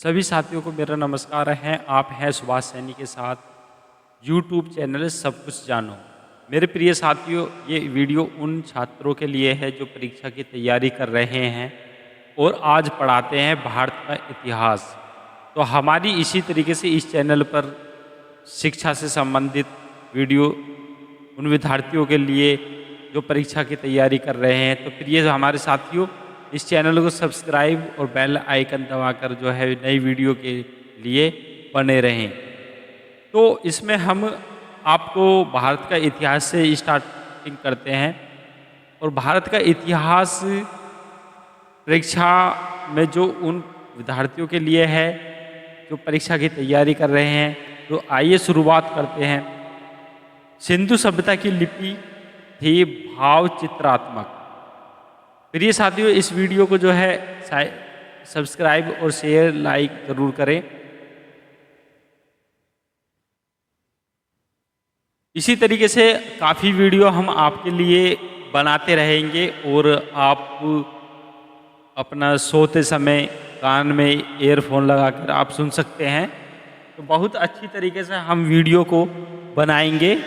सभी साथियों को मेरा नमस्कार है। आप हैं सुभाष सैनी के साथ यूट्यूब चैनल सब कुछ जानो। मेरे प्रिय साथियों, ये वीडियो उन छात्रों के लिए है जो परीक्षा की तैयारी कर रहे हैं और आज पढ़ाते हैं भारत का इतिहास। तो हमारी इसी तरीके से इस चैनल पर शिक्षा से संबंधित वीडियो उन विद्यार्थियों के लिए जो परीक्षा की तैयारी कर रहे हैं। तो प्रिय हमारे साथियों, इस चैनल को सब्सक्राइब और बेल आइकन दबाकर जो है नई वीडियो के लिए बने रहें। तो इसमें हम आपको भारत का इतिहास से स्टार्टिंग करते हैं और भारत का इतिहास परीक्षा में जो उन विद्यार्थियों के लिए है जो परीक्षा की तैयारी कर रहे हैं। तो आइए शुरुआत करते हैं। सिंधु सभ्यता की लिपि थी भाव चित्रात्मक। प्रिय साथियों, इस वीडियो को जो है सब्सक्राइब और शेयर लाइक जरूर करें। इसी तरीके से काफ़ी वीडियो हम आपके लिए बनाते रहेंगे और आप अपना सोते समय कान में ईयरफोन लगाकर आप सुन सकते हैं। तो बहुत अच्छी तरीके से हम वीडियो को बनाएंगे।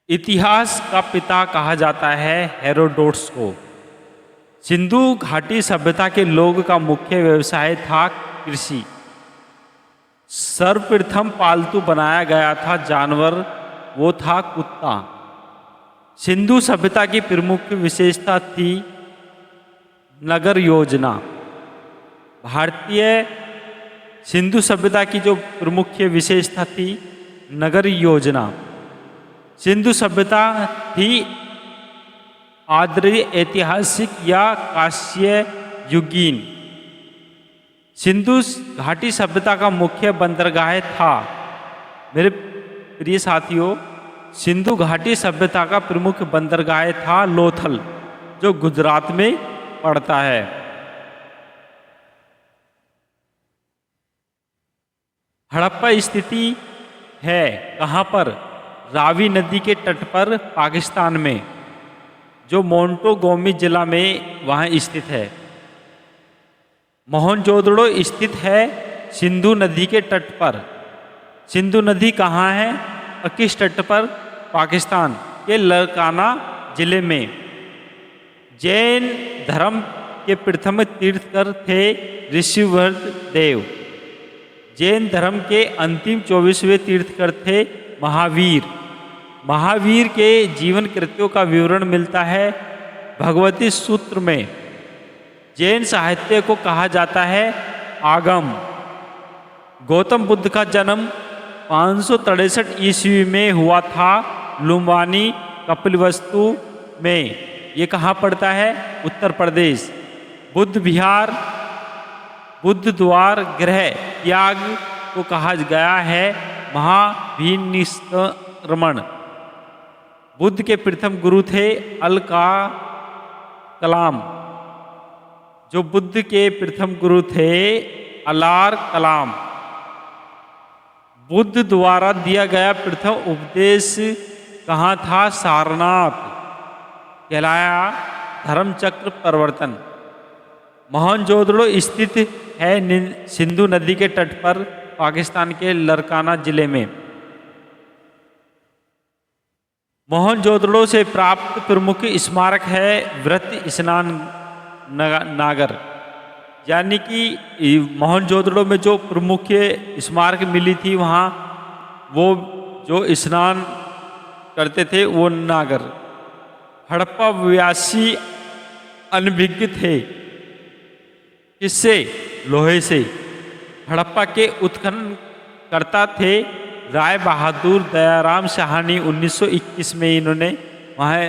इतिहास का पिता कहा जाता है हेरोडोटस को। सिंधु घाटी सभ्यता के लोग का मुख्य व्यवसाय था कृषि। सर्वप्रथम पालतू बनाया गया था जानवर, वो था कुत्ता। सिंधु सभ्यता की प्रमुख विशेषता थी नगर योजना। भारतीय सिंधु सभ्यता की जो प्रमुख विशेषता थी नगर योजना। सिंधु सभ्यता थी आद्रीय ऐतिहासिक या कांस्य युगीन। सिंधु घाटी सभ्यता का मुख्य बंदरगाह था। मेरे प्रिय साथियों, सिंधु घाटी सभ्यता का प्रमुख बंदरगाह था लोथल, जो गुजरात में पड़ता है। हड़प्पा स्थिति है कहाँ पर? रावी नदी के तट पर पाकिस्तान में, जो मोंटोगोमी जिला में वहाँ स्थित है। मोहनजोदड़ो स्थित है सिंधु नदी के तट पर। सिंधु नदी कहाँ है और किस तट पर? पाकिस्तान के लरकाना जिले में। जैन धर्म के प्रथम तीर्थकर थे ऋषिवर्ध देव। जैन धर्म के अंतिम 24वें तीर्थकर थे महावीर। महावीर के जीवन कृत्यों का विवरण मिलता है भगवती सूत्र में। जैन साहित्य को कहा जाता है आगम। गौतम बुद्ध का जन्म 563 ईस्वी में हुआ था लुम्बिनी कपिलवस्तु में। ये कहाँ पड़ता है? उत्तर प्रदेश। बुद्ध विहार, बुद्ध द्वार गृह त्याग को कहा गया है महाभिनिष्क्रमण। बुद्ध के प्रथम गुरु थे अल कलाम। जो बुद्ध के प्रथम गुरु थे अलार कलाम। बुद्ध द्वारा दिया गया प्रथम उपदेश कहाँ था? सारनाथ, कहलाया धर्मचक्र प्रवर्तन। मोहनजोदड़ो स्थित है सिंधु नदी के तट पर पाकिस्तान के लरकाना जिले में। मोहनजोदड़ो से प्राप्त प्रमुख स्मारक है वृत्त स्नान नागर। यानी कि मोहनजोदड़ो में जो प्रमुख स्मारक मिली थी वहाँ वो जो स्नान करते थे वो नागर। हड़प्पा व्यासी अनभिज्ञ थे। किससे? लोहे से। हड़प्पा के उत्खनन करता थे राय बहादुर दयाराम साहनी। 1921 में इन्होंने वहाँ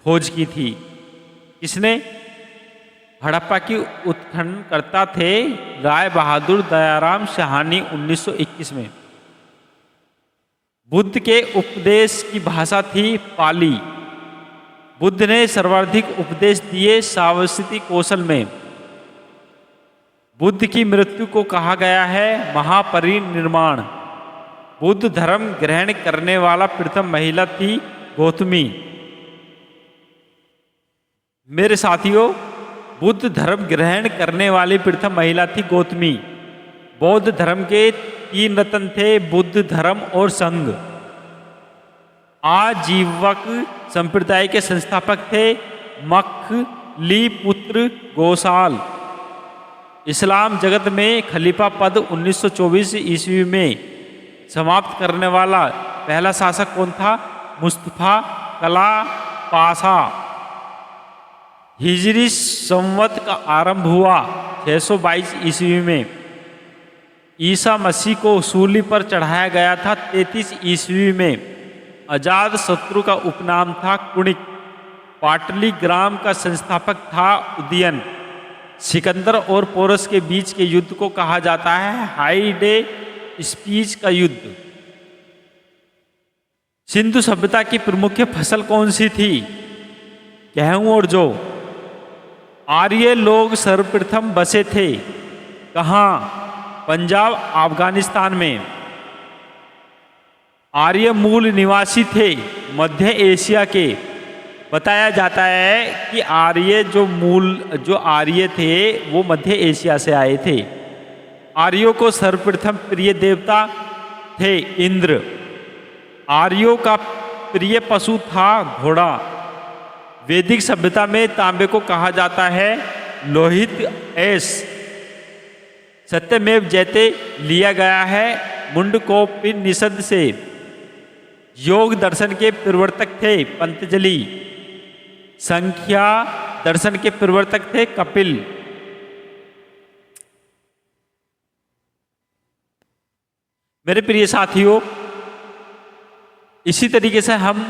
खोज की थी। किसने? हड़प्पा की उत्खनन करता थे राय बहादुर दयाराम साहनी 1921 में। बुद्ध के उपदेश की भाषा थी पाली। बुद्ध ने सर्वाधिक उपदेश दिए सावस्ती कौशल में। बुद्ध की मृत्यु को कहा गया है महापरिनिर्वाण। बुद्ध धर्म ग्रहण करने वाला प्रथम महिला थी गौतमी। मेरे साथियों, बुद्ध धर्म ग्रहण करने वाली प्रथम महिला थी गौतमी। बौद्ध धर्म के 3 रत्न थे, बुद्ध धर्म और संघ। आजीवक संप्रदाय के संस्थापक थे मखली पुत्र गोसाल। इस्लाम जगत में खलीफा पद 1924 ईस्वी में समाप्त करने वाला पहला शासक कौन था? मुस्तफा कला पाशा। हिजरी संवत का आरंभ हुआ 622 ईस्वी में। ईसा मसीह को सूली पर चढ़ाया गया था 33 ईस्वी में। अजात शत्रु का उपनाम था कुणिक। पाटली ग्राम का संस्थापक था उदयन। सिकंदर और पोरस के बीच के युद्ध को कहा जाता है हाई डे स्पीच का युद्ध। सिंधु सभ्यता की प्रमुख फसल कौन सी थी? गेहूं और जौ। आर्य लोग सर्वप्रथम बसे थे कहाँ? पंजाब अफगानिस्तान में। आर्य मूल निवासी थे मध्य एशिया के। बताया जाता है कि जो आर्य थे वो मध्य एशिया से आए थे। आर्यों को सर्वप्रथम प्रिय देवता थे इंद्र। आर्यों का प्रिय पशु था घोड़ा। वैदिक सभ्यता में तांबे को कहा जाता है लोहित एस। सत्यमेव जयते लिया गया है मुंडकोपनिषद से। योग दर्शन के प्रवर्तक थे पतंजलि। संख्या दर्शन के प्रवर्तक थे कपिल। मेरे प्रिय साथियों, इसी तरीके से हम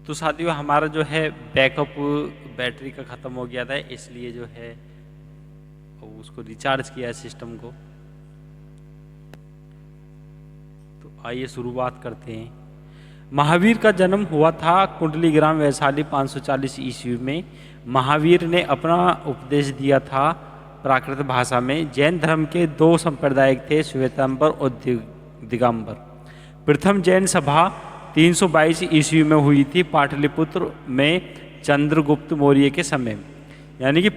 तो साथियों हमारा जो है बैकअप बैटरी का ख़त्म हो गया था, इसलिए जो है उसको रिचार्ज किया है सिस्टम को। तो आइए शुरुआत करते हैं। महावीर का जन्म हुआ था कुंडली ग्राम वैशाली 540 ईस्वी में। महावीर ने अपना उपदेश दिया था प्राकृत भाषा में। जैन धर्म के 2 संप्रदायिक थे, श्वेतांबर और दिगंबर। प्रथम जैन सभा 322 ईस्वी में हुई थी पाटलिपुत्र में चंद्रगुप्त मौर्य के समय। यानी कि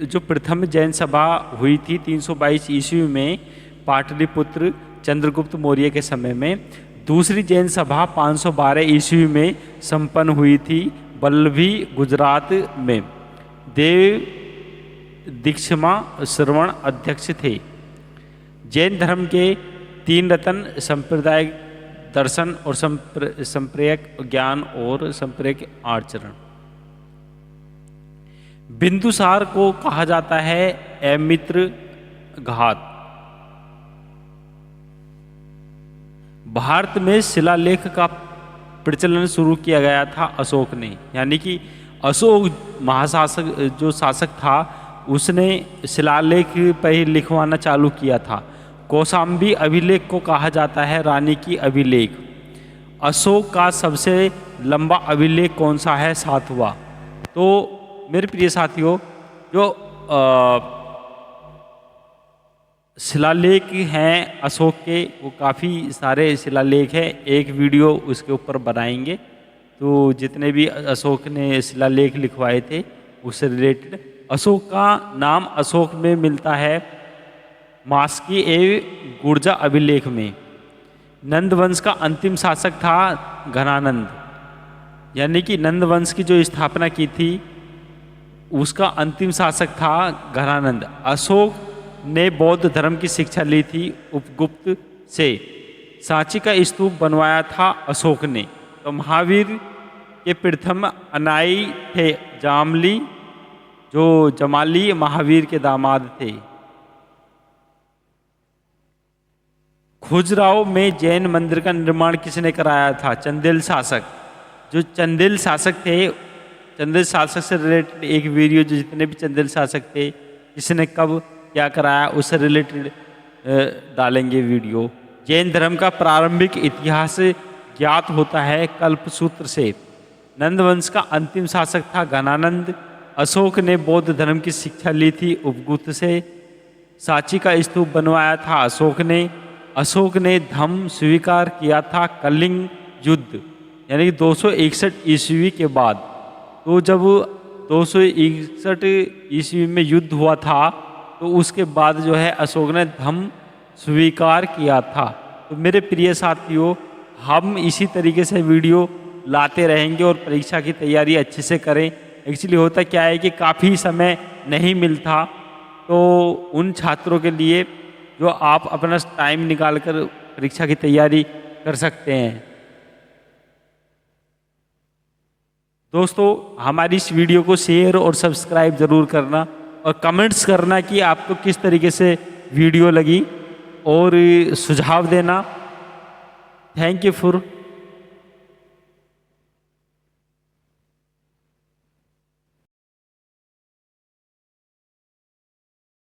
जो प्रथम जैन सभा हुई थी 322 ईस्वी में पाटलिपुत्र चंद्रगुप्त मौर्य के समय में। दूसरी जैन सभा 512 ईस्वी में संपन्न हुई थी बल्लभी गुजरात में। देव दीक्षमा श्रवण अध्यक्ष थे। जैन धर्म के 3 रत्न संप्रदाय दर्शन और संप्रयक ज्ञान और संप्रयक आचरण। बिंदुसार को कहा जाता है अमित्र घात। भारत में शिलालेख का प्रचलन शुरू किया गया था अशोक ने। यानी कि अशोक महाशासक जो शासक था उसने शिलालेख पर ही लिखवाना चालू किया था। कौशाम्बी अभिलेख को कहा जाता है रानी की अभिलेख। अशोक का सबसे लंबा अभिलेख कौन सा है? 7वां। तो मेरे प्रिय साथियों, जो शिलालेख हैं अशोक के, वो काफ़ी सारे शिलालेख हैं। एक वीडियो उसके ऊपर बनाएंगे। तो जितने भी अशोक ने शिलालेख लिखवाए थे उससे रिलेटेड। अशोक का नाम अशोक में मिलता है मास्की एवं गुर्जा अभिलेख में। नंद वंश का अंतिम शासक था घनानंद। यानी कि नंद वंश की जो स्थापना की थी उसका अंतिम शासक था घनानंद। अशोक ने बौद्ध धर्म की शिक्षा ली थी उपगुप्त से। सांची का स्तूप बनवाया था अशोक ने। तो महावीर के प्रथम अनुयायी थे जामली जो जमाली महावीर के दामाद थे। खजुराहो में जैन मंदिर का निर्माण किसने कराया था? चंदेल शासक। जो चंदेल शासक थे, चंदेल शासक से रिलेटेड एक वीडियो, जो जितने भी चंदेल शासक थे किसने कब क्या कराया उससे रिलेटेड डालेंगे वीडियो। जैन धर्म का प्रारंभिक इतिहास ज्ञात होता है कल्पसूत्र से। नंदवंश का अंतिम शासक था घनानंद। अशोक ने बौद्ध धर्म की शिक्षा ली थी उपगुप्त से। सांची का स्तूप बनवाया था अशोक ने। अशोक ने धम्म स्वीकार किया था कलिंग युद्ध यानी कि 261 ईस्वी के बाद। तो जब 261 ईस्वी में युद्ध हुआ था तो उसके बाद जो है अशोक ने धम्म स्वीकार किया था। तो मेरे प्रिय साथियों, हम इसी तरीके से वीडियो लाते रहेंगे और परीक्षा की तैयारी अच्छे से करें। एक्चुअली होता क्या है कि काफ़ी समय नहीं मिलता, तो उन छात्रों के लिए जो आप अपना टाइम निकाल कर परीक्षा की तैयारी कर सकते हैं। दोस्तों, हमारी इस वीडियो को शेयर और सब्सक्राइब ज़रूर करना और कमेंट्स करना कि आपको किस तरीके से वीडियो लगी और सुझाव देना। Thank you for